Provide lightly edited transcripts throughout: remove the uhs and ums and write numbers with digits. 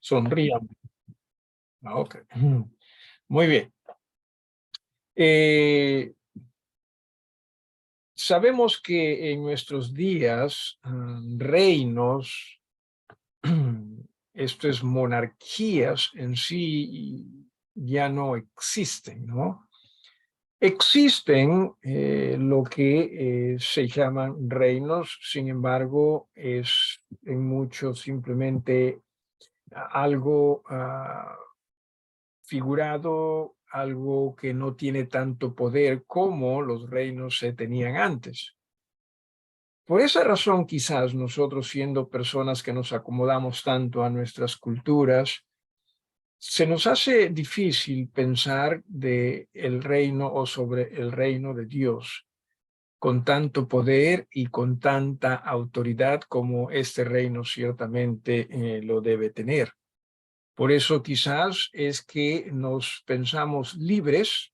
Sonrían. Ok. Muy bien. Eh, Sabemos que en nuestros días, reinos, esto es monarquías en sí, ya no existen, ¿no? Existen lo que se llaman reinos, sin embargo, es en muchos simplemente algo figurado, algo que no tiene tanto poder como los reinos se tenían antes. Por esa razón, quizás nosotros, siendo personas que nos acomodamos tanto a nuestras culturas, se nos hace difícil pensar de el reino o sobre el reino de Dios con tanto poder y con tanta autoridad como este reino ciertamente lo debe tener. Por eso quizás es que nos pensamos libres,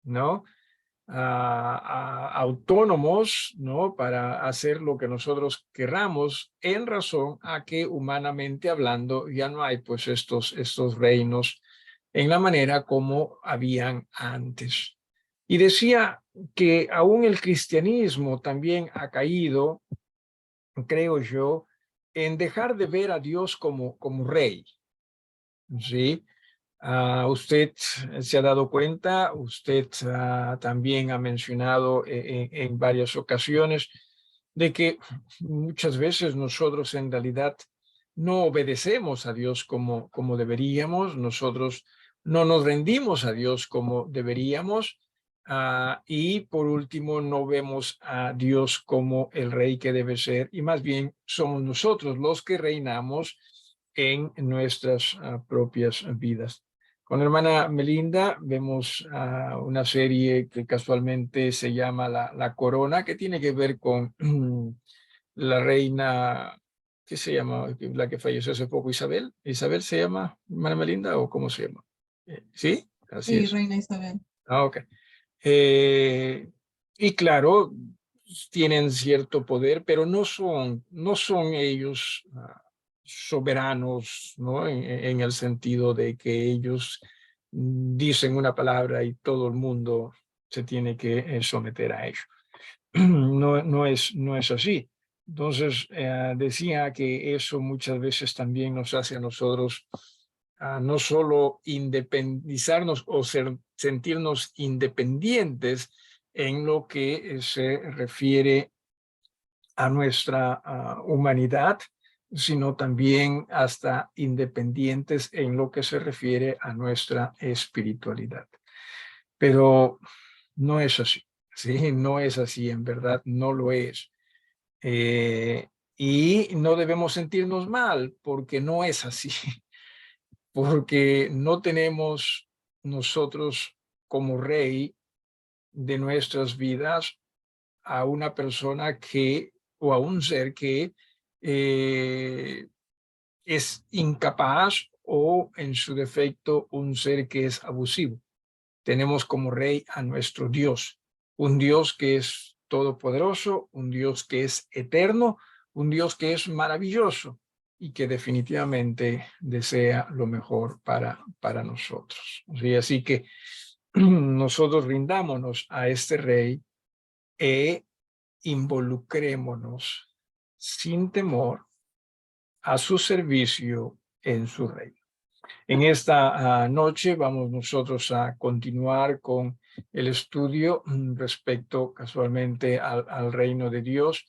¿no? Autónomos, ¿no? Para hacer lo que nosotros querramos, en razón a que humanamente hablando ya no hay pues estos reinos en la manera como habían antes. Y decía que aún el cristianismo también ha caído, creo yo, en dejar de ver a Dios como rey, ¿sí? Usted se ha dado cuenta, usted también ha mencionado en varias ocasiones de que muchas veces nosotros en realidad no obedecemos a Dios como deberíamos, nosotros no nos rendimos a Dios como deberíamos, y por último no vemos a Dios como el rey que debe ser, y más bien somos nosotros los que reinamos en nuestras propias vidas. Con la hermana Melinda vemos una serie que casualmente se llama La Corona, que tiene que ver con la reina, ¿qué se llama? La que falleció hace poco, Isabel. ¿Isabel se llama, hermana Melinda, o cómo se llama? ¿Sí? Así Sí, es. Reina Isabel. Ok. Eh, y claro, tienen cierto poder, pero no son ellos soberanos, ¿no? En el sentido de que ellos dicen una palabra y todo el mundo se tiene que someter a ello. No es así. Entonces, decía que eso muchas veces también nos hace a nosotros no solo independizarnos o sentirnos independientes en lo que se refiere a nuestra humanidad, sino también hasta independientes en lo que se refiere a nuestra espiritualidad. Pero no es así, ¿sí? No es así, en verdad no lo es. Y no debemos sentirnos mal porque no es así, porque no tenemos nosotros como rey de nuestras vidas a una persona que, o a un ser que eh, es incapaz o en su defecto un ser que es abusivo. Tenemos como rey a nuestro Dios, un Dios que es todopoderoso, un Dios que es eterno, un Dios que es maravilloso y que definitivamente desea lo mejor para nosotros. ¿Sí? Así que nosotros rindámonos a este rey e involucrémonos sin temor a su servicio en su reino. En esta noche vamos nosotros a continuar con el estudio respecto casualmente al reino de Dios,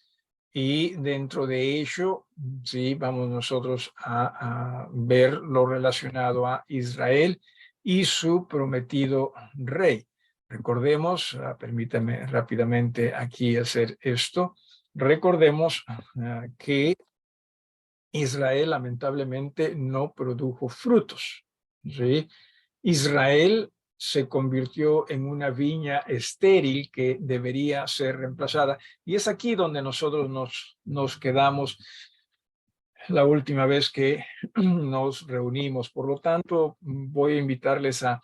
y dentro de ello, sí, vamos nosotros a ver lo relacionado a Israel y su prometido rey. Recordemos, permítame rápidamente aquí hacer esto, recordemos que Israel lamentablemente no produjo frutos, ¿sí? Israel se convirtió en una viña estéril que debería ser reemplazada. Y es aquí donde nosotros nos quedamos la última vez que nos reunimos. Por lo tanto, voy a invitarles a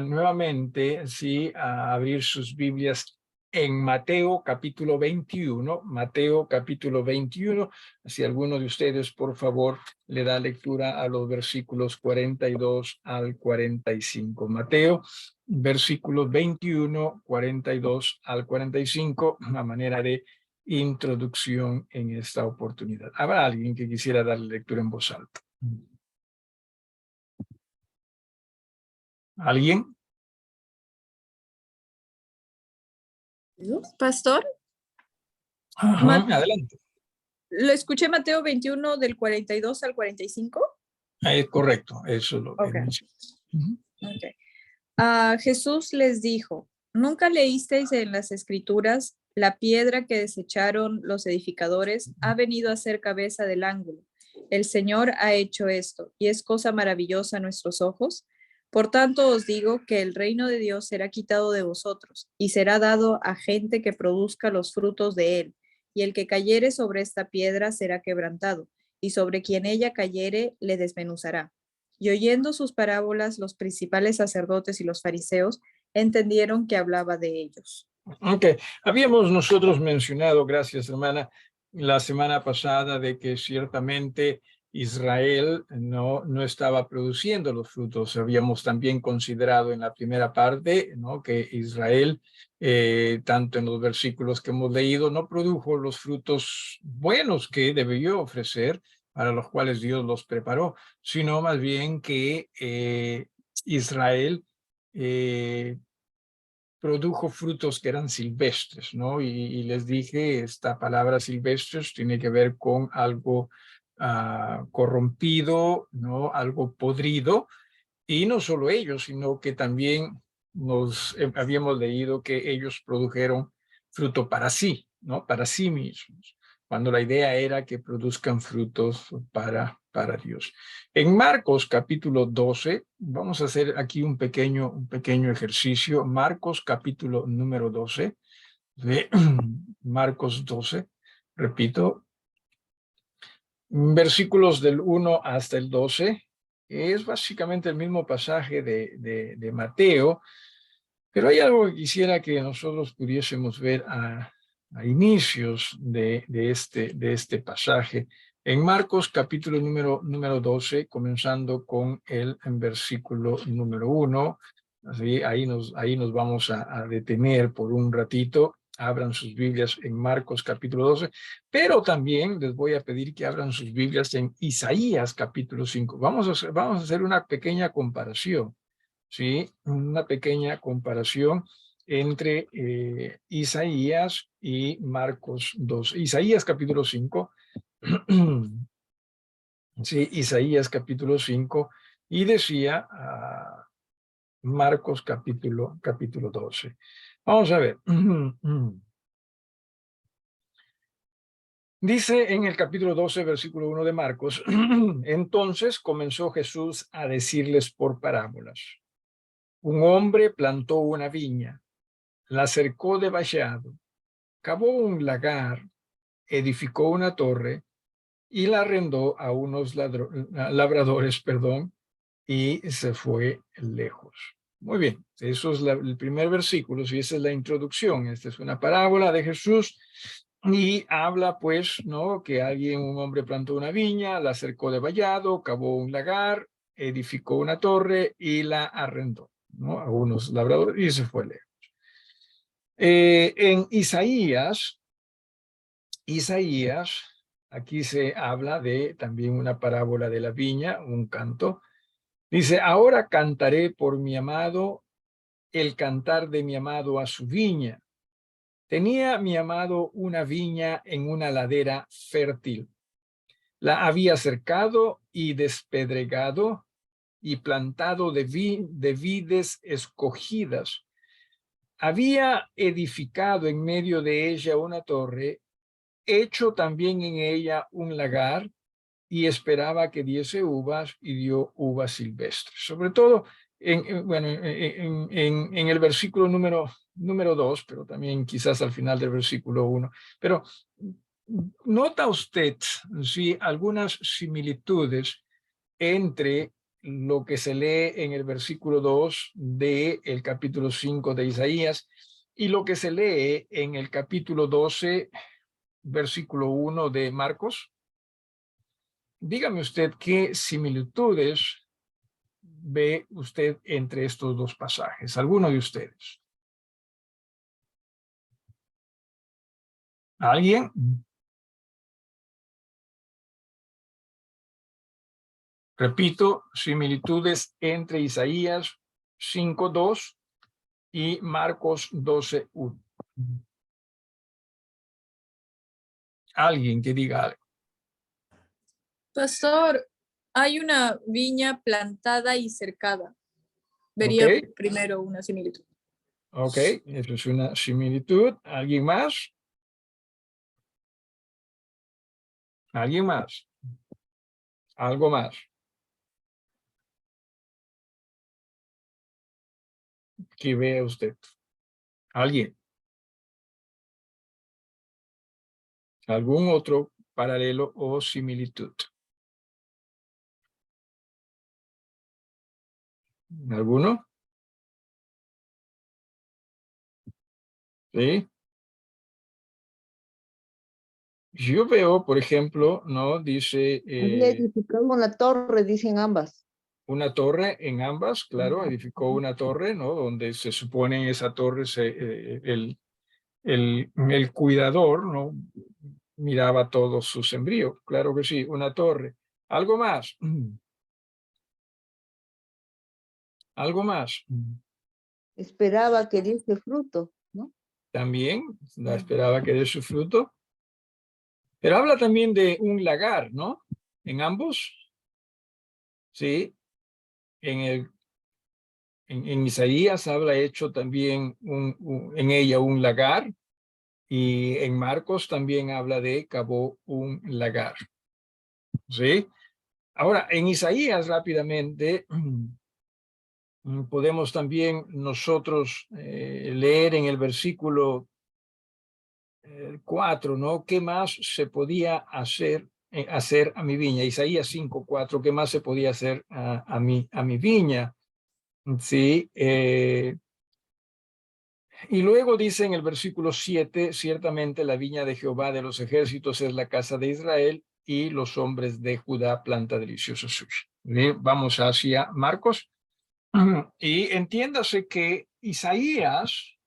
nuevamente, sí, a abrir sus Biblias en Mateo capítulo 21, Mateo capítulo 21, si alguno de ustedes por favor le da lectura a los versículos 42 al 45. Mateo, versículos 21, 42 al 45, a manera de introducción en esta oportunidad. ¿Habrá alguien que quisiera darle lectura en voz alta? ¿Alguien? Pastor, Ajá, adelante. lo escuché Mateo 21 del 42 al 45. Correcto, eso es lo que mencioné. Jesús les dijo, ¿nunca leísteis en las Escrituras la piedra que desecharon los edificadores ha venido a ser cabeza del ángulo? El Señor ha hecho esto, y es cosa maravillosa a nuestros ojos. Por tanto os digo que el reino de Dios será quitado de vosotros, y será dado a gente que produzca los frutos de él. Y el que cayere sobre esta piedra será quebrantado, y sobre quien ella cayere le desmenuzará. Y oyendo sus parábolas, los principales sacerdotes y los fariseos entendieron que hablaba de ellos. Ok, habíamos nosotros mencionado, gracias hermana, la semana pasada de que ciertamente Israel no estaba produciendo los frutos. Habíamos también considerado en la primera parte, ¿no?, que Israel, tanto en los versículos que hemos leído, no produjo los frutos buenos que debió ofrecer, para los cuales Dios los preparó, sino más bien que Israel produjo frutos que eran silvestres, ¿no? Y les dije, esta palabra silvestres tiene que ver con algo corrompido, ¿no? Algo podrido. Y no solo ellos, sino que también habíamos leído que ellos produjeron fruto para sí, ¿no? Para sí mismos, cuando la idea era que produzcan frutos para Dios. En Marcos capítulo 12, vamos a hacer aquí un pequeño ejercicio. Marcos capítulo número 12, de Marcos 12, repito, versículos del 1 hasta el 12, es básicamente el mismo pasaje de Mateo, pero hay algo que quisiera que nosotros pudiésemos ver a inicios de este pasaje. En Marcos capítulo número 12, comenzando con el versículo número 1, así, ahí nos vamos a detener por un ratito. Abran sus Biblias en Marcos capítulo 12, pero también les voy a pedir que abran sus Biblias en Isaías capítulo 5. Vamos a hacer una pequeña comparación, ¿sí? Una pequeña comparación entre Isaías y Marcos 2. Isaías capítulo 5, sí, Isaías capítulo 5, y decía Marcos capítulo 12. Vamos a ver. Dice en el capítulo 12, versículo 1 de Marcos, entonces comenzó Jesús a decirles por parábolas. Un hombre plantó una viña, la cercó de vallado, cavó un lagar, edificó una torre y la arrendó a unos labradores, y se fue lejos. Muy bien, eso es el primer versículo, y esa es la introducción. Esta es una parábola de Jesús y habla, pues, ¿no?, que un hombre plantó una viña, la cercó de vallado, cavó un lagar, edificó una torre y la arrendó, ¿no?, a unos labradores y se fue lejos. En Isaías, aquí se habla de también una parábola de la viña, un canto. Dice, ahora cantaré por mi amado, el cantar de mi amado a su viña. Tenía mi amado una viña en una ladera fértil. La había cercado y despedregado y plantado de vides escogidas. Había edificado en medio de ella una torre, hecho también en ella un lagar, y esperaba que diese uvas, y dio uvas silvestres. Sobre todo en el versículo número 2, pero también quizás al final del versículo 1. Pero nota usted, sí, algunas similitudes entre lo que se lee en el versículo 2 del capítulo 5 de Isaías y lo que se lee en el capítulo 12, versículo 1 de Marcos. Dígame usted qué similitudes ve usted entre estos dos pasajes, alguno de ustedes. ¿Alguien? Repito, similitudes entre Isaías 5:2 y Marcos 12:1. Alguien que diga algo. Pastor, hay una viña plantada y cercada. Vería Ok, primero una similitud. ok, eso es una similitud. ¿Alguien más? ¿Alguien más? ¿Algo más? Que vea usted. ¿Alguien? ¿Algún otro paralelo o similitud? ¿Alguno? Sí. Yo veo, por ejemplo, ¿no? Dice Había edificado una torre, dicen ambas. una torre en ambas, claro, edificó una torre, ¿no? Donde se supone en esa torre el cuidador, ¿no? Miraba todo su sembrío, claro que sí, una torre. ¿Algo más? ¿Algo más? Esperaba que diese fruto, ¿no? También la esperaba que dé su fruto. Pero habla también de un lagar, ¿no? En ambos, sí. En Isaías habla hecho también en ella un lagar, y en Marcos también habla de cavó un lagar, ¿sí? Ahora, en Isaías rápidamente podemos también nosotros leer en el versículo 4, ¿no? ¿Qué más se podía hacer a mi viña? Isaías 5:4, ¿qué más se podía hacer a mi viña? Sí. Y luego dice en el versículo 7, ciertamente la viña de Jehová de los ejércitos es la casa de Israel, y los hombres de Judá planta deliciosa suya. Vamos hacia Marcos. Y entiéndase que Isaías,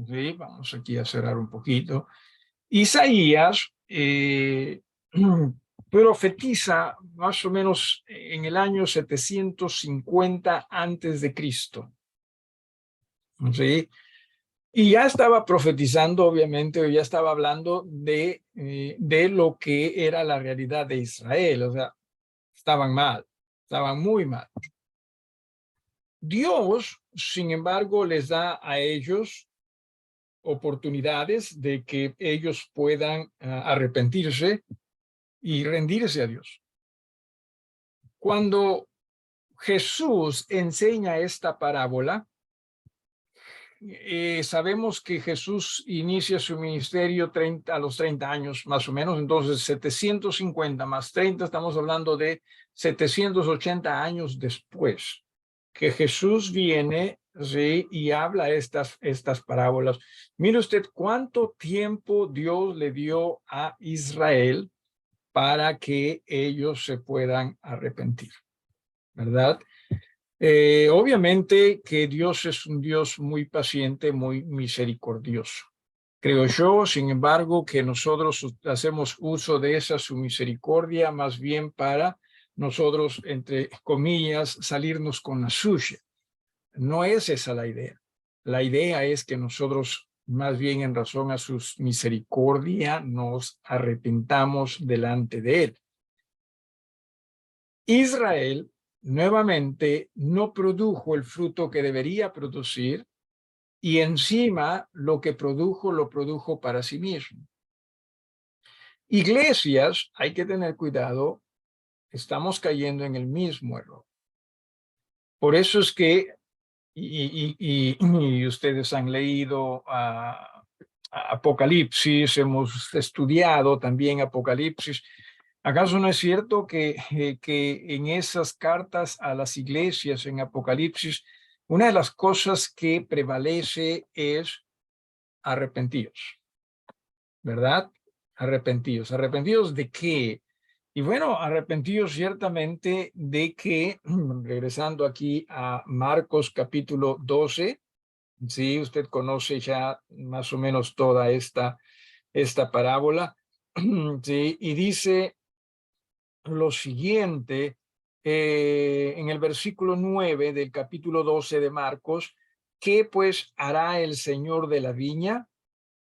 ¿sí? Vamos aquí a cerrar un poquito. Isaías profetiza más o menos en el año 750 antes de Cristo. ¿Sí? Y ya estaba profetizando, obviamente, o ya estaba hablando de lo que era la realidad de Israel. O sea, estaban mal, estaban muy mal. Dios, sin embargo, les da a ellos oportunidades de que ellos puedan arrepentirse y rendirse a Dios. Cuando Jesús enseña esta parábola, sabemos que Jesús inicia su ministerio a los 30 años, más o menos. Entonces 750 más 30, estamos hablando de 780 años después que Jesús viene, ¿sí? Y habla estas parábolas. Mire usted cuánto tiempo Dios le dio a Israel para que ellos se puedan arrepentir, ¿verdad? Obviamente que Dios es un Dios muy paciente, muy misericordioso. Creo yo, sin embargo, que nosotros hacemos uso de su misericordia más bien para nosotros, entre comillas, salirnos con la suya. No es esa la idea. La idea es que nosotros, más bien en razón a su misericordia, nos arrepentamos delante de él. Israel nuevamente no produjo el fruto que debería producir, y encima lo que produjo lo produjo para sí mismo. Iglesias, hay que tener cuidado, estamos cayendo en el mismo error. Por eso es que, y ustedes han leído Apocalipsis, hemos estudiado también Apocalipsis. ¿Acaso no es cierto que en esas cartas a las iglesias en Apocalipsis, una de las cosas que prevalece es arrepentidos, ¿verdad? Arrepentidos. ¿Arrepentidos de qué? Y bueno, arrepentidos ciertamente de que, regresando aquí a Marcos capítulo 12, sí, usted conoce ya más o menos toda esta parábola, sí, y dice lo siguiente en el versículo 9 del capítulo 12 de Marcos: ¿qué pues hará el señor de la viña?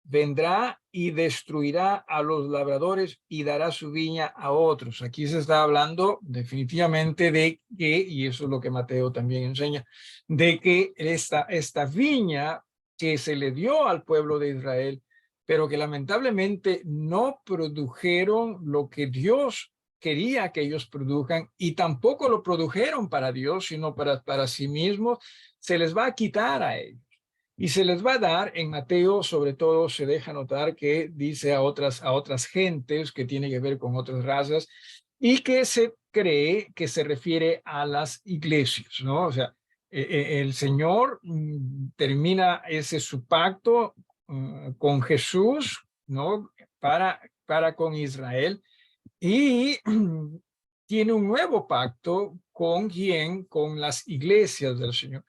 Vendrá y destruirá a los labradores y dará su viña a otros. Aquí se está hablando definitivamente de que, y eso es lo que Mateo también enseña, de que esta viña que se le dio al pueblo de Israel, pero que lamentablemente no produjeron lo que Dios quería que ellos produzcan, y tampoco lo produjeron para Dios, sino para sí mismos, se les va a quitar a ellos. Y se les va a dar. En Mateo, sobre todo, se deja notar que dice a otras gentes, que tiene que ver con otras razas, y que se cree que se refiere a las iglesias, ¿no? O sea, el Señor termina ese su pacto con Jesús, ¿no? Para con Israel, y tiene un nuevo pacto con quién, con las iglesias del Señor.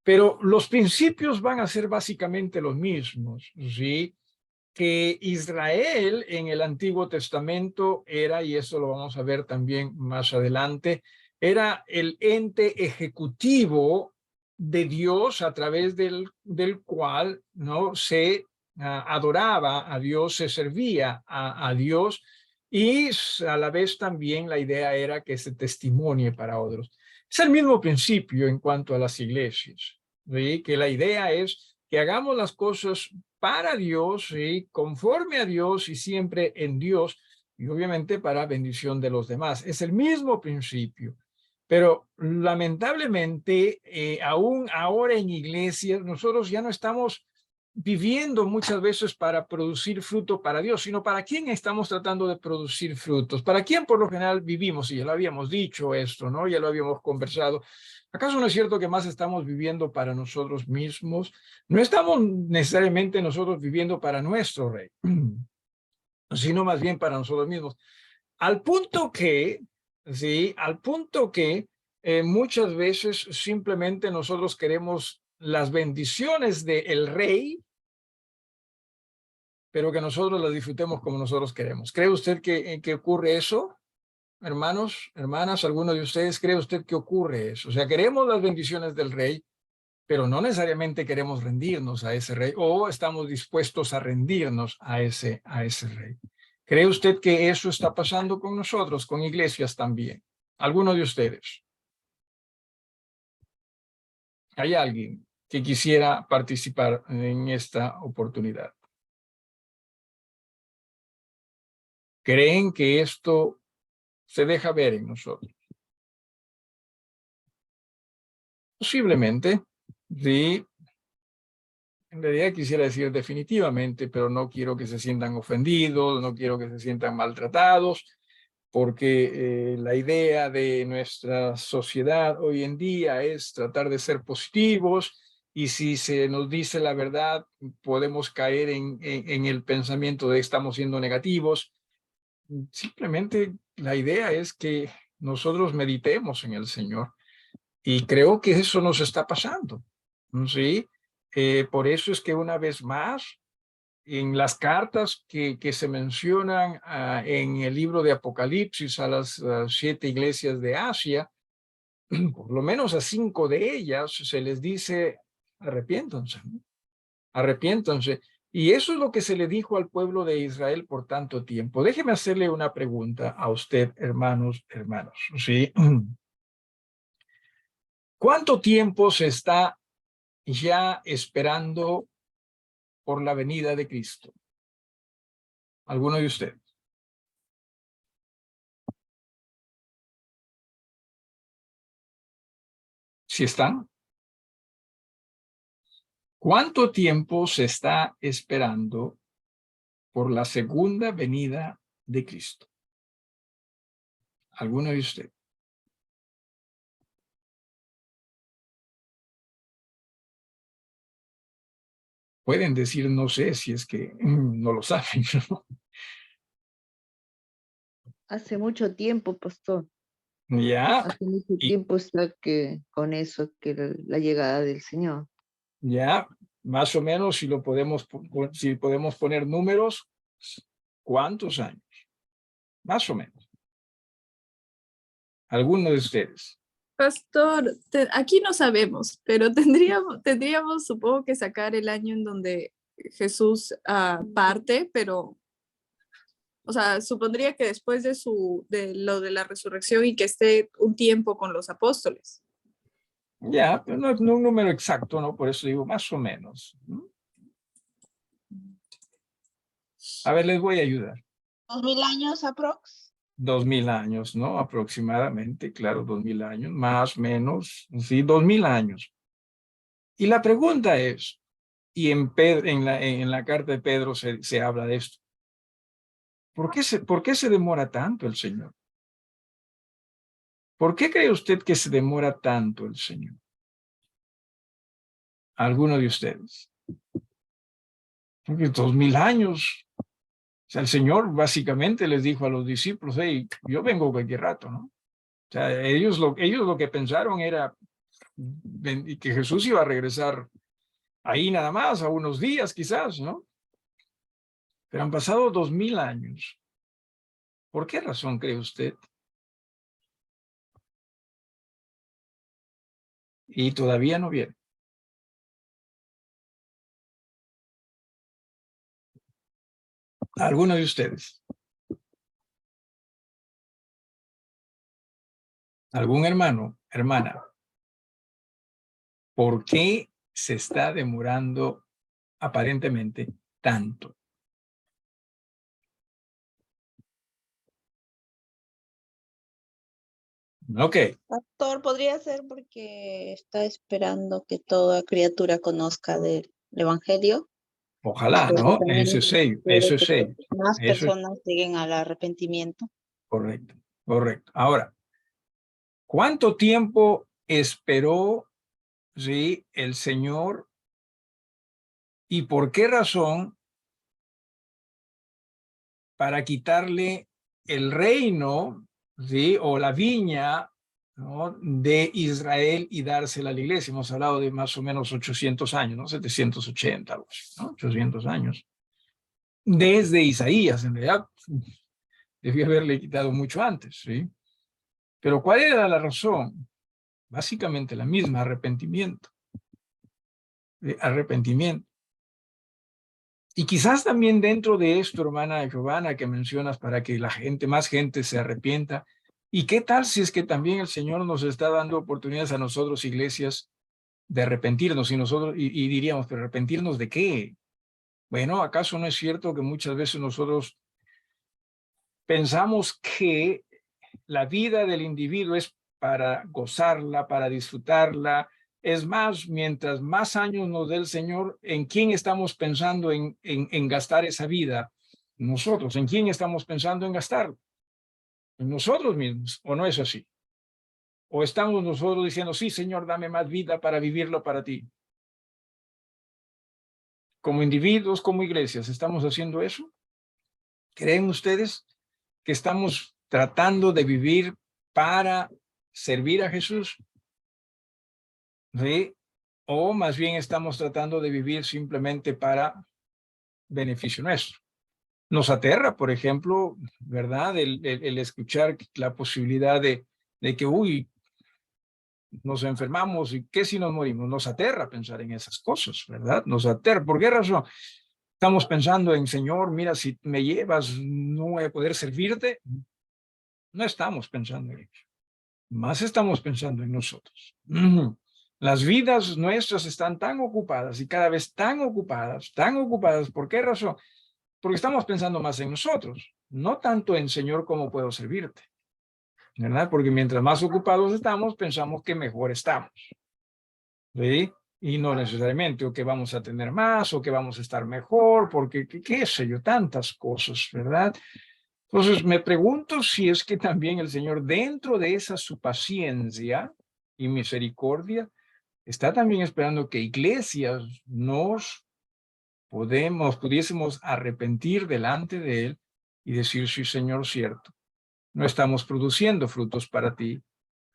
Pero los principios van a ser básicamente los mismos, ¿sí? Que Israel en el Antiguo Testamento era, y eso lo vamos a ver también más adelante, era el ente ejecutivo de Dios, a través del cual, ¿no?, se adoraba a Dios, se servía a Dios, y a la vez también la idea era que se testimonie para otros. Es el mismo principio en cuanto a las iglesias, ¿sí? Que la idea es que hagamos las cosas para Dios, ¿sí?, conforme a Dios y siempre en Dios, y obviamente para bendición de los demás. Es el mismo principio. Pero lamentablemente, aún ahora en iglesias, nosotros ya no estamos viviendo muchas veces para producir fruto para Dios, sino para quién estamos tratando de producir frutos, para quién por lo general vivimos. Y ya lo habíamos dicho esto, ¿no? Ya lo habíamos conversado. ¿Acaso no es cierto que más estamos viviendo para nosotros mismos? No estamos necesariamente nosotros viviendo para nuestro rey, sino más bien para nosotros mismos. Al punto que, sí, al punto que muchas veces simplemente nosotros queremos las bendiciones del rey, pero que nosotros las disfrutemos como nosotros queremos. ¿Cree usted que ocurre eso? Hermanos, hermanas, ¿alguno de ustedes cree usted que ocurre eso? O sea, queremos las bendiciones del rey, pero no necesariamente queremos rendirnos a ese rey, o estamos dispuestos a rendirnos a ese rey. ¿Cree usted que eso está pasando con nosotros, con iglesias también? ¿Alguno de ustedes? ¿Hay alguien que quisiera participar en esta oportunidad? ¿Creen que esto se deja ver en nosotros? Posiblemente, sí. En realidad quisiera decir definitivamente, pero no quiero que se sientan ofendidos, no quiero que se sientan maltratados, porque la idea de nuestra sociedad hoy en día es tratar de ser positivos, y si se nos dice la verdad, podemos caer en el pensamiento de estamos siendo negativos. Simplemente la idea es que nosotros meditemos en el Señor, y creo que eso nos está pasando, ¿sí? Por eso es que una vez más, en las cartas que se mencionan en el libro de Apocalipsis a las 7 iglesias de Asia, por lo menos a 5 de ellas se les dice: arrepiéntanse, ¿no? Arrepiéntanse. Y eso es lo que se le dijo al pueblo de Israel por tanto tiempo. Déjeme hacerle una pregunta a usted, hermanos, ¿sí? ¿Cuánto tiempo se está ya esperando por la venida de Cristo? ¿Alguno de ustedes? ¿Sí están? ¿Cuánto tiempo se está esperando por la segunda venida de Cristo? ¿Alguno de ustedes? Pueden decir, no sé, si es que no lo saben, ¿no? Hace mucho tiempo, pastor. Ya, Hace mucho y tiempo está que con eso, que la llegada del Señor. ya, más o menos, si lo podemos, si podemos poner números, ¿cuántos años? Más o menos. Alguno de ustedes. Pastor, aquí no sabemos, pero tendríamos, supongo que sacar el año en donde Jesús parte, pero, o sea, supondría que después de lo de la resurrección y que esté un tiempo con los apóstoles. Ya, pero no es un número exacto, ¿no? Por eso digo más o menos, ¿no? A ver, les voy a ayudar. 2000 años aprox. 2000 años, ¿no? Aproximadamente, claro, 2000 años, más, menos, sí, 2000 años. Y la pregunta es, y en la carta de Pedro se habla de esto, ¿por qué se demora tanto el Señor? ¿Por qué cree usted que se demora tanto el Señor? ¿Alguno de ustedes? Porque 2000 años. O sea, el Señor básicamente les dijo a los discípulos, hey, yo vengo cualquier rato, ¿no? O sea, ellos lo que pensaron era que Jesús iba a regresar ahí nada más, a unos días quizás, ¿no? Pero han pasado 2000 años. ¿Por qué razón cree usted? Y todavía no viene. ¿Alguno de ustedes? ¿Algún hermano, hermana? ¿Por qué se está demorando aparentemente tanto? Ok, Pastor, podría ser porque está esperando que toda criatura conozca del Evangelio. ojalá, Pero ¿no? también Eso es ello, quiere eso es que ello. más Eso es personas lleguen al arrepentimiento. correcto, correcto. Ahora, ¿cuánto tiempo esperó, sí, el Señor y por qué razón para quitarle el reino, sí, o la viña, ¿no?, de Israel y dársela a la iglesia? Hemos hablado de más o menos 800 años, ¿no? 780, algo así, ¿no? 800 años. Desde Isaías, en realidad, debió haberle quitado mucho antes, ¿sí? Pero ¿cuál era la razón? Básicamente la misma, arrepentimiento. Arrepentimiento. Y quizás también dentro de esto, hermana Giovanna, que mencionas, para que la gente, más gente se arrepienta. ¿Y qué tal si es que también el Señor nos está dando oportunidades a nosotros, iglesias, de arrepentirnos? Y diríamos, ¿pero arrepentirnos de qué? Bueno, ¿acaso no es cierto que muchas veces nosotros pensamos que la vida del individuo es para gozarla, para disfrutarla? Es más, mientras más años nos dé el Señor, ¿en quién estamos pensando en gastar esa vida? Nosotros, ¿en quién estamos pensando en gastarlo? En nosotros mismos, ¿o no es así? ¿O estamos nosotros diciendo, sí, Señor, dame más vida para vivirlo para ti? Como individuos, como iglesias, ¿estamos haciendo eso? ¿Creen ustedes que estamos tratando de vivir para servir a Jesús? ¿Sí? O más bien estamos tratando de vivir simplemente para beneficio nuestro. Nos aterra, por ejemplo, ¿verdad? El escuchar la posibilidad de que, uy, nos enfermamos y qué si nos morimos. Nos aterra pensar en esas cosas, ¿verdad? Nos aterra. ¿Por qué razón? Estamos pensando en, Señor, mira, si me llevas, no voy a poder servirte. No estamos pensando en eso. Más estamos pensando en nosotros. Las vidas nuestras están tan ocupadas y cada vez tan ocupadas, tan ocupadas. ¿Por qué razón? Porque estamos pensando más en nosotros, no tanto en, Señor, ¿cómo puedo servirte? ¿Verdad? Porque mientras más ocupados estamos, pensamos que mejor estamos. ¿Sí? Y no necesariamente, o que vamos a tener más, o que vamos a estar mejor, porque qué sé yo, tantas cosas, ¿verdad? Entonces me pregunto si es que también el Señor, dentro de esa su paciencia y misericordia, está también esperando que iglesias nos pudiésemos arrepentir delante de Él y decir, sí, Señor, cierto, no estamos produciendo frutos para ti,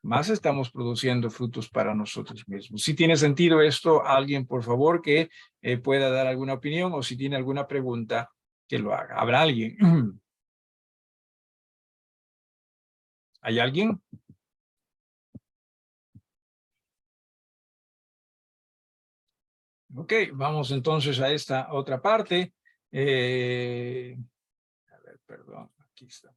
más estamos produciendo frutos para nosotros mismos. Si tiene sentido esto, alguien, por favor, que pueda dar alguna opinión, o si tiene alguna pregunta, que lo haga. ¿Habrá alguien? ¿Hay alguien? Ok, vamos entonces a esta otra parte. A ver, perdón, aquí está.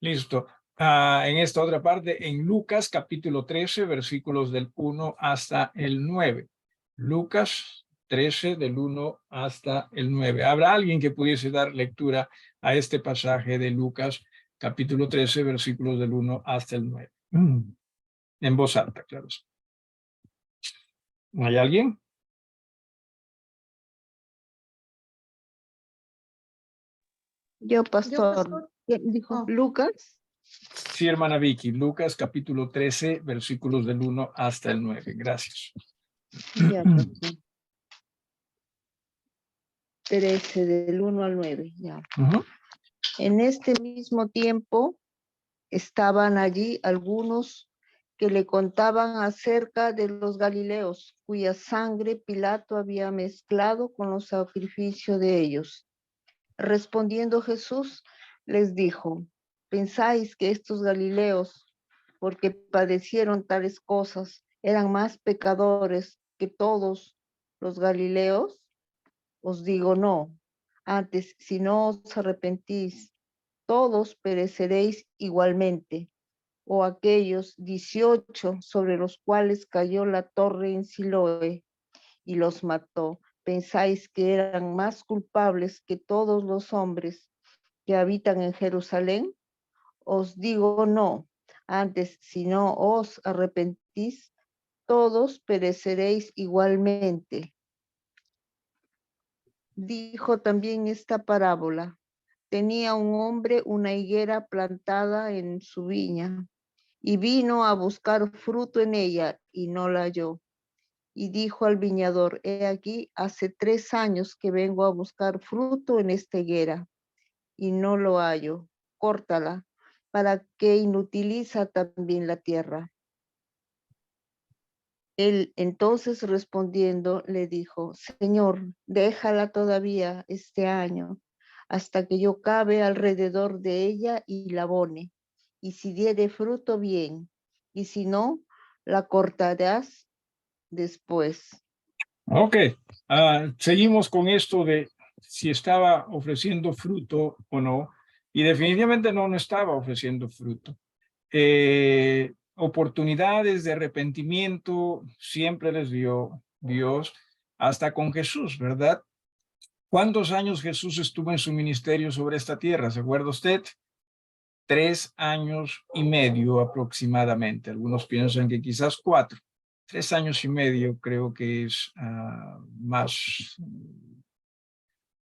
Listo. En esta otra parte, en Lucas capítulo 13, versículos del 1 hasta el 9. Lucas 13, del 1 hasta el 9. ¿Habrá alguien que pudiese dar lectura a este pasaje de Lucas capítulo 13, versículos del 1 hasta el 9? En voz alta, claro. ¿Hay alguien? Yo, pastor. ¿Quién dijo? ¿Lucas? Sí, hermana Vicky. Lucas capítulo 13, versículos del 1 hasta el 9. Gracias. Ya, pastor. 13, del 1 al 9, ya. En este mismo tiempo estaban allí algunos que le contaban acerca de los galileos, cuya sangre Pilato había mezclado con los sacrificios de ellos. Respondiendo Jesús, les dijo, ¿pensáis que estos galileos, porque padecieron tales cosas, eran más pecadores que todos los galileos? Os digo no. Antes, si no os arrepentís, todos pereceréis igualmente. O aquellos 18 sobre los cuales cayó la torre en Siloé y los mató, ¿pensáis que eran más culpables que todos los hombres que habitan en Jerusalén? Os digo no. Antes, si no os arrepentís, todos pereceréis igualmente. Dijo también esta parábola. Tenía un hombre una higuera plantada en su viña y vino a buscar fruto en ella y no la halló. Y dijo al viñador, he aquí, hace 3 años que vengo a buscar fruto en esta higuera y no lo hallo. Córtala, para que inutiliza también la tierra. Él entonces respondiendo le dijo, Señor, déjala todavía este año, hasta que yo cabe alrededor de ella y la abone. Y si diere fruto, bien, y si no, la cortarás después. Ok, seguimos con esto de si estaba ofreciendo fruto o no, y definitivamente no estaba ofreciendo fruto. Oportunidades de arrepentimiento siempre les dio Dios, hasta con Jesús, ¿verdad? ¿Cuántos años Jesús estuvo en su ministerio sobre esta tierra? ¿Se acuerda usted? 3 años y medio aproximadamente. Algunos piensan que quizás 4. 3 años y medio creo que es más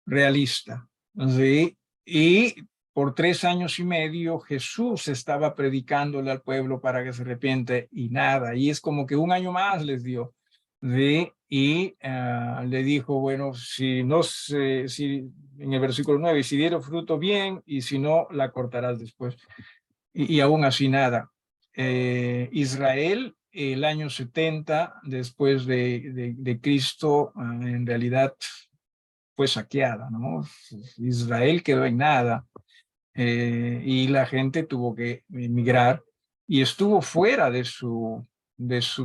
realista. ¿Sí? Y por 3 años y medio Jesús estaba predicándole al pueblo para que se arrepiente y nada. Y es como que 1 año más les dio. ¿Sí? Y le dijo, bueno, si no se, si en el versículo 9, si diera fruto bien y si no, la cortarás después. Y aún así nada. Israel, el año 70 después de Cristo, en realidad fue saqueada, ¿no? Israel quedó en nada y la gente tuvo que emigrar y estuvo fuera de su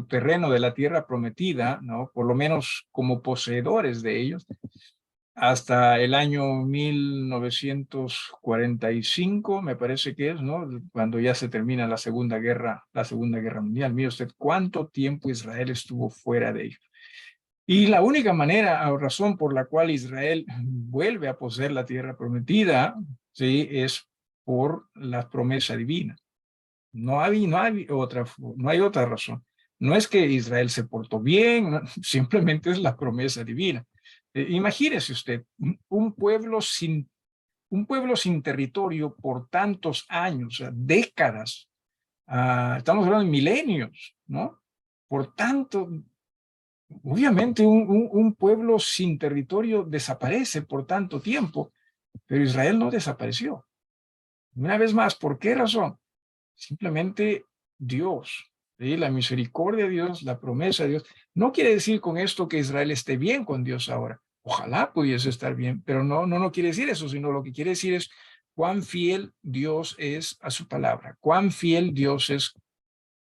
terreno, de la tierra prometida, ¿no? Por lo menos como poseedores de ellos, hasta el año 1945, me parece que es, ¿no? Cuando ya se termina la Segunda Guerra Mundial. Mire usted cuánto tiempo Israel estuvo fuera de ellos. Y la única manera o razón por la cual Israel vuelve a poseer la tierra prometida, ¿sí? Es por la promesa divina. No hay otra razón. No es que Israel se portó bien, no, simplemente es la promesa divina. Imagínese usted, un pueblo sin territorio por tantos años, o sea, décadas, estamos hablando de milenios, ¿no? Por tanto, Obviamente un pueblo sin territorio desaparece por tanto tiempo, pero Israel no desapareció. Una vez más, ¿por qué razón? Simplemente Dios, ¿sí? La misericordia de Dios, la promesa de Dios. No quiere decir con esto que Israel esté bien con Dios ahora. Ojalá pudiese estar bien, pero no quiere decir eso, sino lo que quiere decir es cuán fiel Dios es a su palabra, cuán fiel Dios es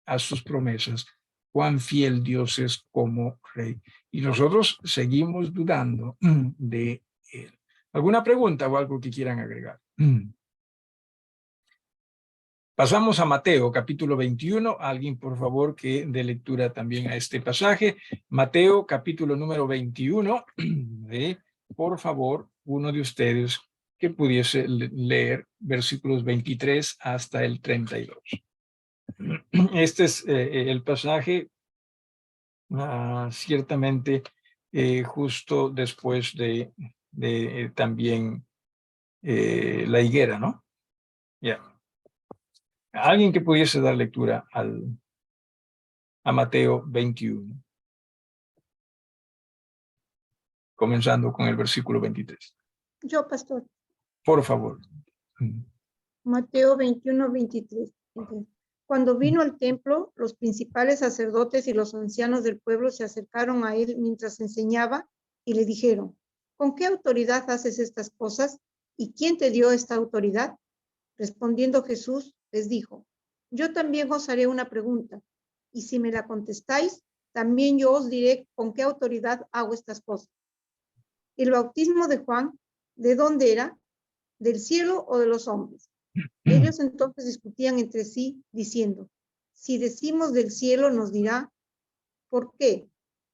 a sus promesas, cuán fiel Dios es como rey. Y nosotros seguimos dudando de él. ¿Alguna pregunta o algo que quieran agregar? Pasamos a Mateo, capítulo 21. Alguien, por favor, que dé lectura también a este pasaje. Mateo, capítulo número 21. Por favor, uno de ustedes que pudiese leer versículos 23 hasta el 32. Este es el pasaje ciertamente justo después de también la higuera, ¿no? Ya. Alguien que pudiese dar lectura a Mateo 21, comenzando con el versículo 23. Yo, pastor. Por favor. Mateo 21, 23. Cuando vino al templo, los principales sacerdotes y los ancianos del pueblo se acercaron a él mientras enseñaba y le dijeron, ¿con qué autoridad haces estas cosas? ¿Y quién te dio esta autoridad? Respondiendo Jesús, les dijo, yo también os haré una pregunta, y si me la contestáis, también yo os diré con qué autoridad hago estas cosas. El bautismo de Juan, ¿de dónde era? ¿Del cielo o de los hombres? Ellos entonces discutían entre sí, diciendo, si decimos del cielo nos dirá, ¿por qué?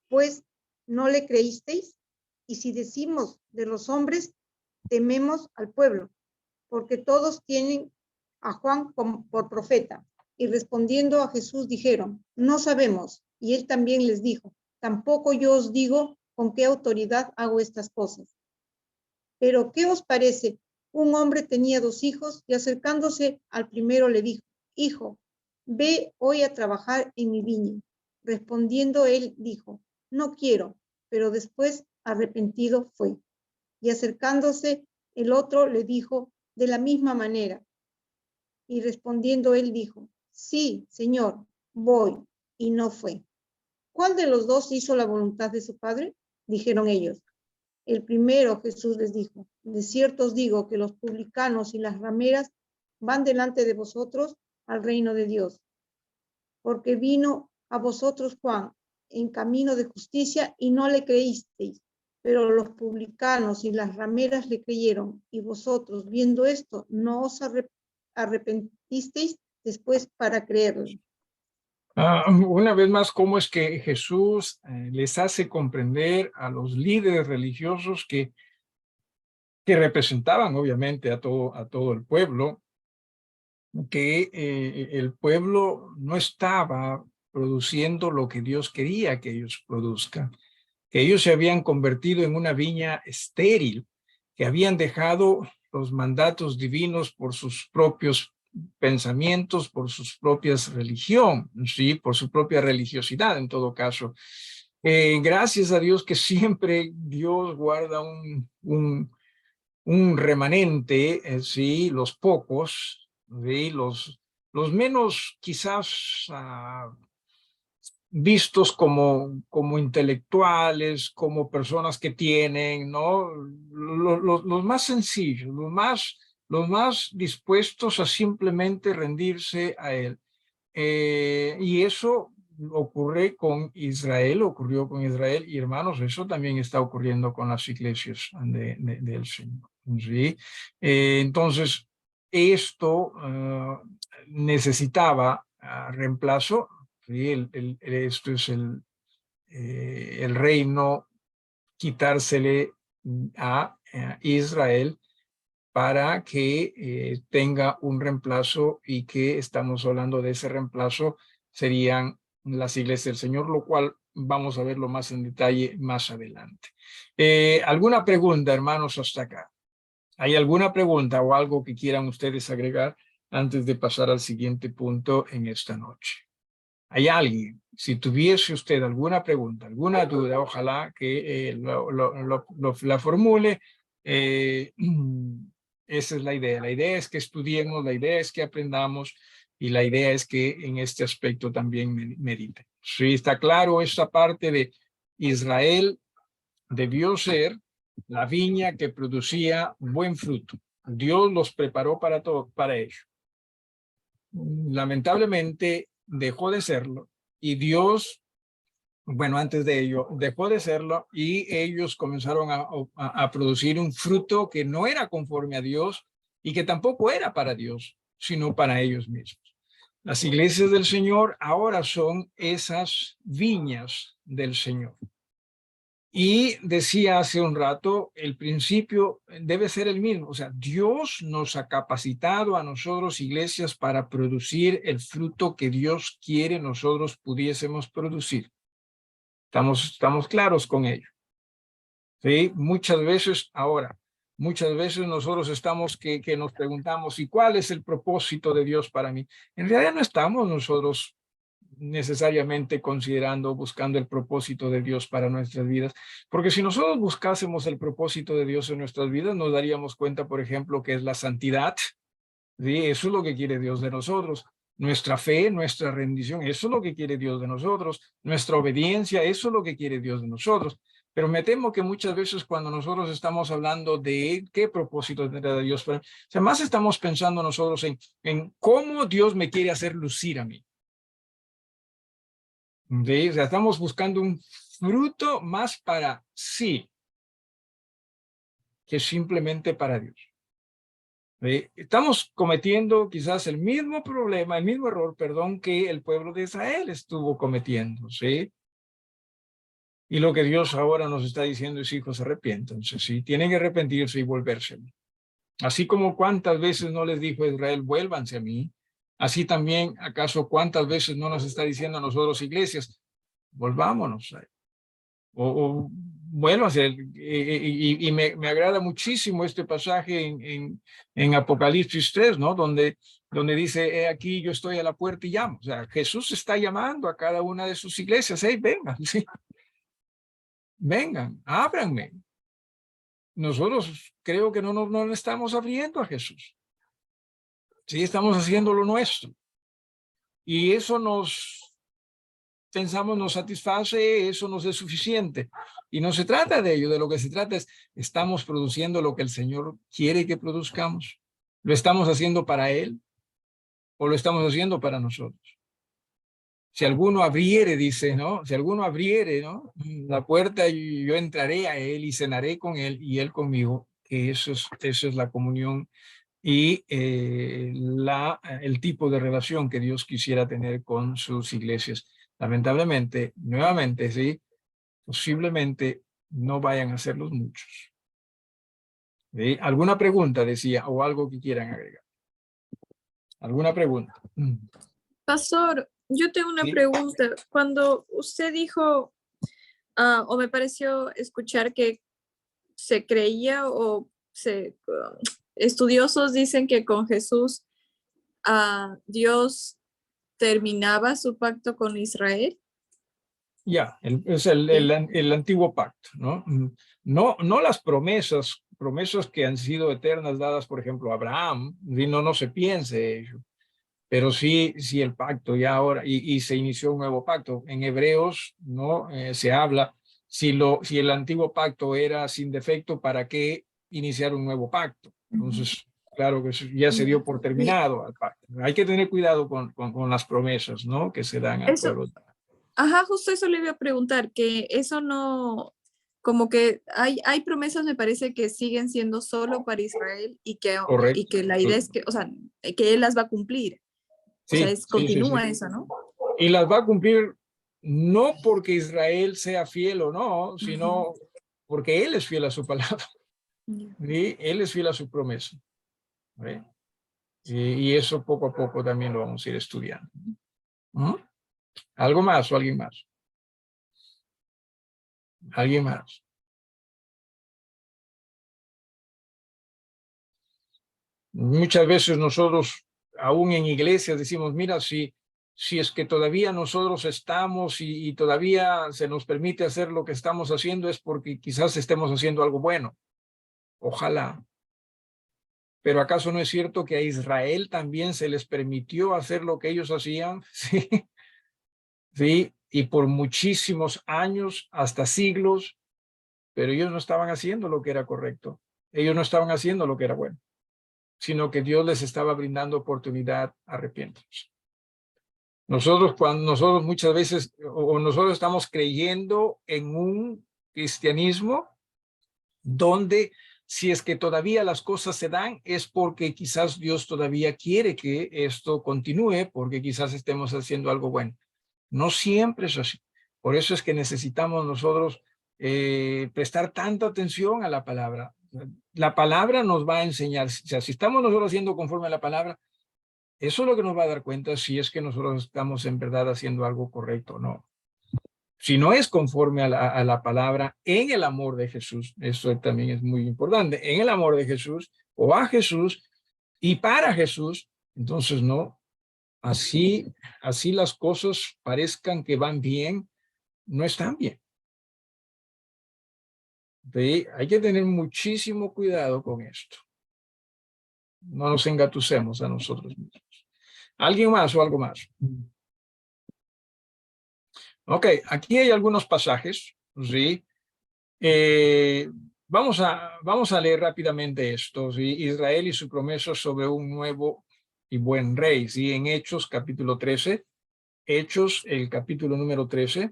Pues no le creísteis, y si decimos de los hombres, tememos al pueblo, porque todos tienen a Juan por profeta. Y respondiendo a Jesús dijeron, no sabemos. Y él también les dijo, tampoco yo os digo con qué autoridad hago estas cosas. Pero ¿qué os parece? Un hombre tenía 2 hijos y acercándose al primero le dijo, hijo, ve hoy a trabajar en mi viña. Respondiendo él dijo, no quiero, pero después arrepentido fue. Y acercándose el otro le dijo de la misma manera. Y respondiendo él dijo, sí, Señor, voy, y no fue. ¿Cuál de los 2 hizo la voluntad de su padre? Dijeron ellos. El primero, Jesús les dijo, de cierto os digo que los publicanos y las rameras van delante de vosotros al reino de Dios, porque vino a vosotros Juan en camino de justicia y no le creísteis, pero los publicanos y las rameras le creyeron, y vosotros, viendo esto, no os arrepentisteis después para creerlo. Una vez más, ¿cómo es que Jesús les hace comprender a los líderes religiosos que representaban obviamente a todo el pueblo, que el pueblo no estaba produciendo lo que Dios quería que ellos produzcan, que ellos se habían convertido en una viña estéril, que habían dejado los mandatos divinos por sus propios pensamientos, por sus propias religión, ¿sí? Por su propia religiosidad en todo caso. Gracias a Dios que siempre Dios guarda un remanente, ¿sí? Los pocos, ¿sí? Los menos quizás vistos como intelectuales, como personas que tienen, ¿no? Los más sencillos, los más dispuestos a simplemente rendirse a él. Y eso ocurrió con Israel, y hermanos, eso también está ocurriendo con las iglesias del Señor. ¿Sí? Entonces, esto necesitaba reemplazo. ¿Sí? Esto es el reino, quitársele a Israel para que tenga un reemplazo, y que estamos hablando de ese reemplazo serían las iglesias del Señor, lo cual vamos a verlo más en detalle más adelante. ¿Alguna pregunta, hermanos, hasta acá? ¿Hay alguna pregunta o algo que quieran ustedes agregar antes de pasar al siguiente punto en esta noche? hay alguien, si tuviese usted alguna pregunta, alguna duda, ojalá que la formule. Esa es la idea. La idea es que estudiemos, la idea es que aprendamos y la idea es que en este aspecto también medite. Sí, está claro esta parte de Israel debió ser la viña que producía buen fruto. Dios los preparó para todo, para ello. Lamentablemente dejó de serlo y Dios, bueno, antes de ello, dejó de serlo y ellos comenzaron a producir un fruto que no era conforme a Dios y que tampoco era para Dios, sino para ellos mismos. Las iglesias del Señor ahora son esas viñas del Señor. Y decía hace un rato, el principio debe ser el mismo. O sea, Dios nos ha capacitado a nosotros, iglesias, para producir el fruto que Dios quiere nosotros pudiésemos producir. Estamos claros con ello. ¿Sí? Muchas veces nosotros estamos que nos preguntamos, ¿y cuál es el propósito de Dios para mí? En realidad no estamos nosotros necesariamente considerando, buscando el propósito de Dios para nuestras vidas, porque si nosotros buscásemos el propósito de Dios en nuestras vidas, nos daríamos cuenta, por ejemplo, que es la santidad. ¿Sí? Eso es lo que quiere Dios de nosotros. Nuestra fe, nuestra rendición, eso es lo que quiere Dios de nosotros. Nuestra obediencia, eso es lo que quiere Dios de nosotros. Pero me temo que muchas veces cuando nosotros estamos hablando de qué propósito tendrá Dios para mí, o sea, más estamos pensando nosotros en cómo Dios me quiere hacer lucir a mí. ¿Sí? O sea, estamos buscando un fruto más para sí que simplemente para Dios. ¿Sí? Estamos cometiendo quizás el mismo problema, el mismo error, perdón, que el pueblo de Israel estuvo cometiendo, ¿sí? Y lo que Dios ahora nos está diciendo es, hijos, arrepiéntanse, ¿sí? Tienen que arrepentirse y volverse. Así como cuántas veces no les dijo a Israel, vuélvanse a mí, así también, ¿acaso cuántas veces no nos está diciendo a nosotros, iglesias, volvámonos a él? O vuélvanse? Y me agrada muchísimo este pasaje en Apocalipsis 3, ¿no? Donde dice, he aquí yo estoy a la puerta y llamo. O sea, Jesús está llamando a cada una de sus iglesias, hey, vengan, ¿sí? Vengan, ábranme. Nosotros creo que no le estamos abriendo a Jesús. Sí, estamos haciendo lo nuestro. Y eso pensamos nos satisface, eso nos es suficiente. Y no se trata de ello, de lo que se trata es, estamos produciendo lo que el Señor quiere que produzcamos. ¿Lo estamos haciendo para Él o lo estamos haciendo para nosotros? Si alguno abriere, dice, ¿no? Si alguno abriere, ¿no? La puerta, yo entraré a Él y cenaré con Él y Él conmigo. Que eso es la comunión y el tipo de relación que Dios quisiera tener con sus iglesias. Lamentablemente, nuevamente, sí, posiblemente no vayan a ser los muchos. ¿Sí? ¿Alguna pregunta, decía, o algo que quieran agregar? ¿Alguna pregunta? Pastor, yo tengo una ¿Sí? pregunta. Cuando usted dijo, o me pareció escuchar que se creía estudiosos dicen que con Jesús Dios terminaba su pacto con Israel. Ya, es el antiguo pacto, ¿no? No las promesas que han sido eternas dadas, por ejemplo, a Abraham, no se piense ello, pero sí el pacto ya ahora, y se inició un nuevo pacto. En Hebreos, ¿no? Se habla, si el antiguo pacto era sin defecto, ¿para qué iniciar un nuevo pacto? Entonces, claro que ya se dio por terminado al pacto. Hay que tener cuidado con las promesas, ¿no? Que se dan al pueblo. Ajá, justo eso le iba a preguntar, que eso no, como que hay promesas, me parece que siguen siendo solo para Israel y que la idea es que, o sea, que él las va a cumplir. O sea, continúa eso, ¿no? Y las va a cumplir no porque Israel sea fiel o no, sino porque él es fiel a su palabra. ¿Sí? Él es fiel a su promesa. ¿Sí? Y eso poco a poco también lo vamos a ir estudiando. ¿Algo más o alguien más? ¿Alguien más? Muchas veces nosotros, aún en iglesias, decimos, mira, si si es que todavía nosotros estamos y todavía se nos permite hacer lo que estamos haciendo, es porque quizás estemos haciendo algo bueno. Ojalá. Pero ¿acaso no es cierto que a Israel también se les permitió hacer lo que ellos hacían? Sí, sí, y por muchísimos años, hasta siglos, pero ellos no estaban haciendo lo que era correcto. Ellos no estaban haciendo lo que era bueno, sino que Dios les estaba brindando oportunidad a arrepentirse. Nosotros muchas veces, o nosotros estamos creyendo en un cristianismo donde si es que todavía las cosas se dan, es porque quizás Dios todavía quiere que esto continúe, porque quizás estemos haciendo algo bueno. No siempre es así. Por eso es que necesitamos nosotros prestar tanta atención a la palabra. La palabra nos va a enseñar, o sea, si estamos nosotros haciendo conforme a la palabra, eso es lo que nos va a dar cuenta si es que nosotros estamos en verdad haciendo algo correcto o no. Si no es conforme a la palabra en el amor de Jesús, eso también es muy importante, en el amor de Jesús o a Jesús y para Jesús, entonces no, así las cosas parezcan que van bien, no están bien. ¿Sí? Hay que tener muchísimo cuidado con esto. No nos engatucemos a nosotros mismos. ¿Alguien más o algo más? Ok, aquí hay algunos pasajes, ¿sí? Vamos a leer rápidamente esto, ¿sí? Israel y su promesa sobre un nuevo y buen rey, ¿sí? En Hechos capítulo 13, Hechos, el capítulo número 13,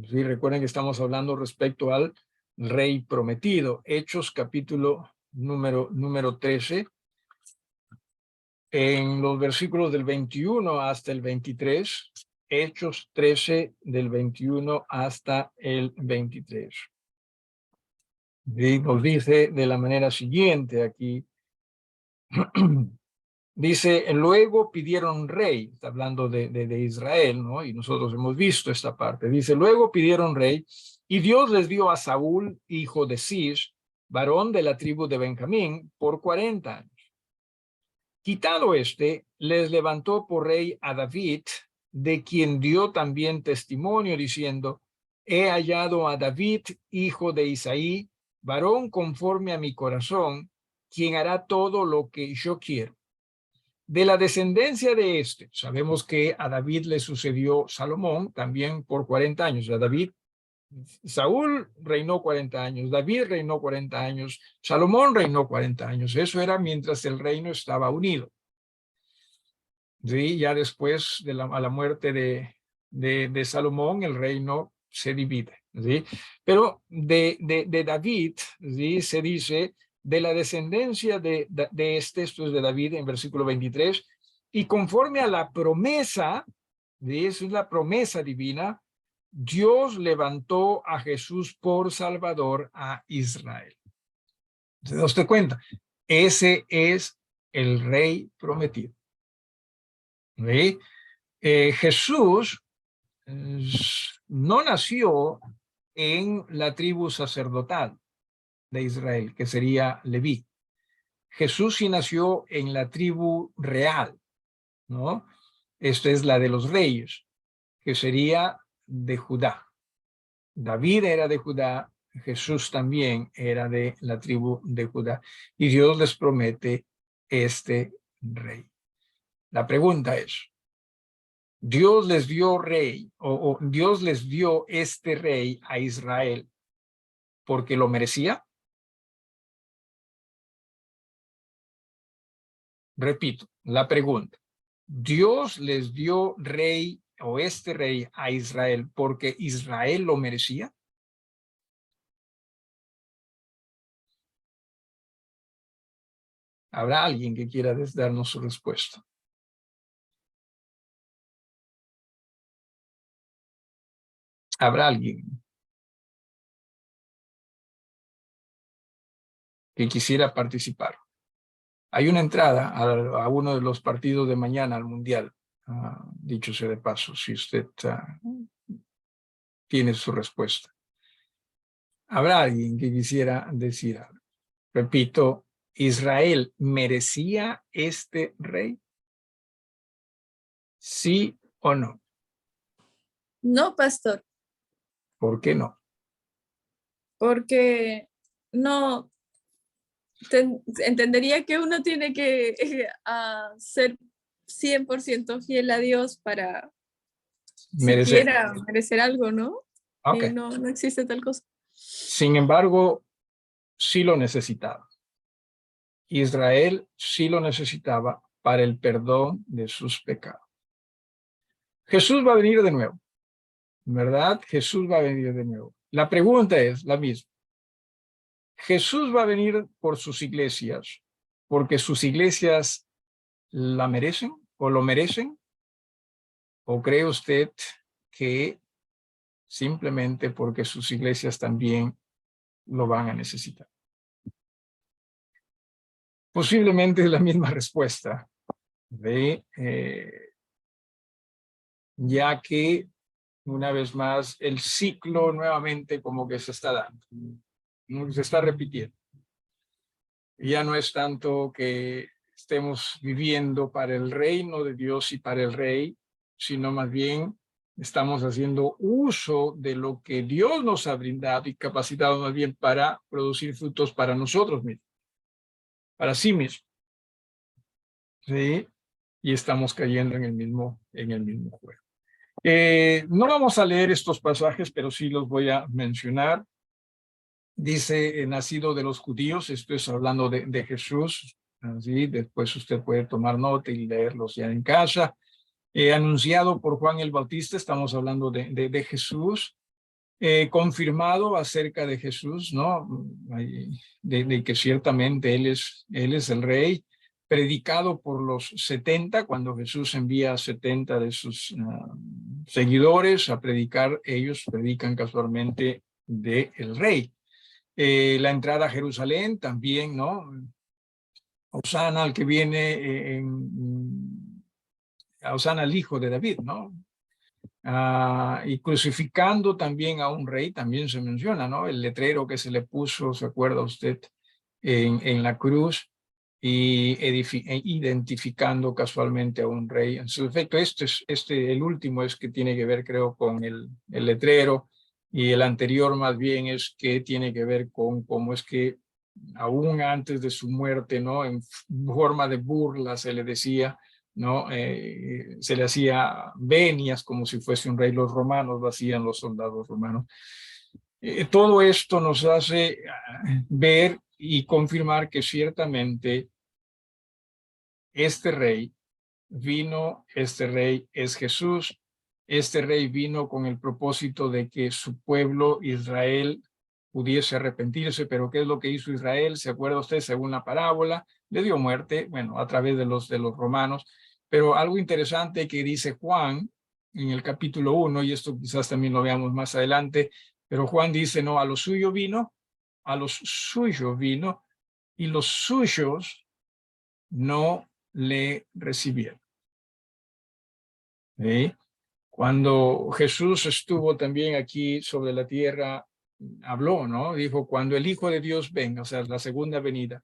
¿sí? Recuerden que estamos hablando respecto al rey prometido. Hechos capítulo número 13, en los versículos del 21 hasta el 23, Hechos 13 del 21 hasta el 23. Y nos dice de la manera siguiente aquí. Dice, luego pidieron rey, está hablando de Israel, ¿no? Y nosotros hemos visto esta parte. Dice, luego pidieron rey y Dios les dio a Saúl, hijo de Cis, varón de la tribu de Benjamín, por 40 años. Quitado este, les levantó por rey a David, de quien dio también testimonio diciendo, he hallado a David, hijo de Isaí, varón conforme a mi corazón, quien hará todo lo que yo quiero. De la descendencia de este, sabemos que a David le sucedió Salomón también por 40 años. A David, Saúl reinó 40 años, David reinó 40 años, Salomón reinó 40 años. Eso era mientras el reino estaba unido. Sí, ya después a la muerte de Salomón, el reino se divide. ¿Sí? Pero de David, ¿sí? Se dice, de la descendencia de esto es de David en versículo 23, y conforme a la promesa, ¿sí? Esa es la promesa divina, Dios levantó a Jesús por Salvador a Israel. ¿Se da usted cuenta? Ese es el rey prometido. ¿Sí? Jesús no nació en la tribu sacerdotal de Israel, que sería Leví. Jesús sí nació en la tribu real, ¿no? Esta es la de los reyes, que sería de Judá. David era de Judá, Jesús también era de la tribu de Judá. Y Dios les promete este rey. La pregunta es, Dios les dio rey, o Dios les dio este rey a Israel porque lo merecía. Repito, la pregunta. Dios les dio rey o este rey a Israel porque Israel lo merecía. ¿Habrá alguien que quiera darnos su respuesta? ¿Habrá alguien que quisiera participar? Hay una entrada a uno de los partidos de mañana al Mundial, dicho sea de paso, si usted tiene su respuesta. ¿Habrá alguien que quisiera decir algo? Repito, ¿Israel merecía este rey? ¿Sí o no? No, pastor, ¿Por qué no? porque no entendería que uno tiene que ser 100% fiel a Dios para Merecer. siquiera merecer algo, ¿no? Ok. No, no existe tal cosa. Sin embargo, sí lo necesitaba. Israel sí lo necesitaba para el perdón de sus pecados. Jesús va a venir de nuevo, ¿verdad? Jesús va a venir de nuevo. La pregunta es la misma. ¿Jesús va a venir por sus iglesias porque sus iglesias la merecen o lo merecen? ¿O cree usted que simplemente porque sus iglesias también lo van a necesitar? Posiblemente es la misma respuesta, ya que una vez más el ciclo nuevamente como que se está dando, se está repitiendo. Ya no es tanto que estemos viviendo para el reino de Dios y para el rey, sino más bien estamos haciendo uso de lo que Dios nos ha brindado y capacitado más bien para producir frutos para nosotros mismos, para sí mismos. ¿Sí? Y estamos cayendo en el mismo juego. No vamos a leer estos pasajes, pero sí los voy a mencionar. Dice, nacido de los judíos, esto es hablando de Jesús, así, después usted puede tomar nota y leerlos ya en casa. Anunciado por Juan el Bautista, estamos hablando de Jesús. Confirmado acerca de Jesús, ¿no? De que ciertamente Él es el Rey. Predicado por los 70, cuando Jesús envía a 70 de sus seguidores a predicar, ellos predican casualmente del Rey. La entrada a Jerusalén también, ¿no? Hosana al que viene, Hosana al hijo de David, ¿no? Y crucificando también a un rey, también se menciona, ¿no? El letrero que se le puso, ¿se acuerda usted? En la cruz y identificando casualmente a un rey. En su efecto, el último es que tiene que ver, creo, con el letrero, y el anterior más bien es que tiene que ver con cómo es que aún antes de su muerte, ¿no? En forma de burla se le decía, ¿no? Se le hacía venias como si fuese un rey. Los romanos lo hacían, los soldados romanos. Todo esto nos hace ver y confirmar que ciertamente este rey es Jesús. Este rey vino con el propósito de que su pueblo Israel pudiese arrepentirse, pero ¿qué es lo que hizo Israel? ¿Se acuerda usted? Según la parábola, le dio muerte, bueno, a través de los romanos. Pero algo interesante que dice Juan en el capítulo 1, y esto quizás también lo veamos más adelante, pero Juan dice, no, a los suyos vino, y los suyos no le recibieron. ¿Sí? Cuando Jesús estuvo también aquí sobre la tierra, habló, ¿no? Dijo, cuando el Hijo de Dios venga, o sea, la segunda venida,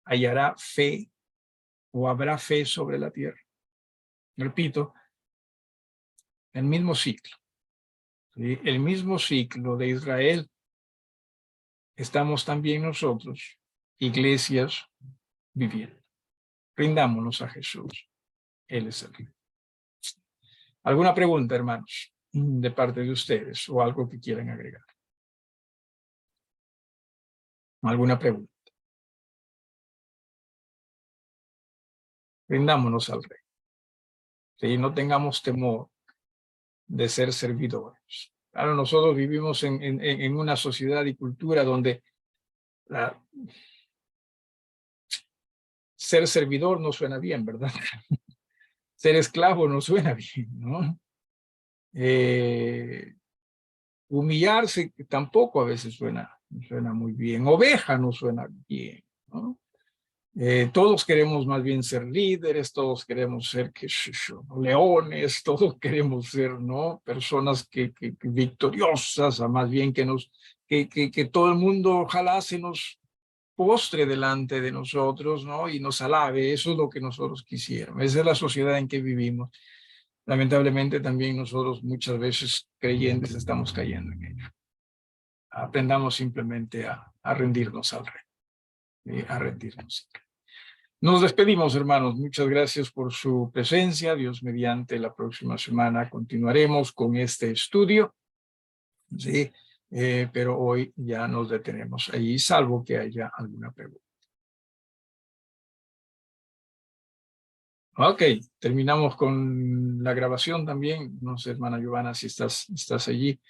hallará fe o habrá fe sobre la tierra. Repito, el mismo ciclo, ¿sí? El mismo ciclo de Israel, estamos también nosotros, iglesias, viviendo. Rindámonos a Jesús. Él es el Rey. ¿Alguna pregunta, hermanos, de parte de ustedes o algo que quieran agregar? ¿Alguna pregunta? Rindámonos al Rey. ¿Sí? No tengamos temor de ser servidores. Claro, nosotros vivimos en una sociedad y cultura donde ser servidor no suena bien, ¿verdad? Ser esclavo no suena bien, ¿no? Humillarse tampoco a veces suena muy bien. Oveja no suena bien, ¿no? Todos queremos más bien ser líderes, todos queremos ser leones, todos queremos ser, ¿no? Personas que victoriosas, más bien que todo el mundo ojalá se nos postre delante de nosotros, ¿no? Y nos alabe. Eso es lo que nosotros quisiéramos. Esa es la sociedad en que vivimos. lamentablemente también nosotros muchas veces creyentes estamos cayendo en ello. Aprendamos simplemente a rendirnos al Rey, a rendirnos. Nos despedimos, hermanos. Muchas gracias por su presencia. Dios mediante, la próxima semana continuaremos con este estudio. Sí, pero hoy ya nos detenemos ahí, salvo que haya alguna pregunta. Ok, terminamos con la grabación también. No sé, hermana Giovanna, si estás allí.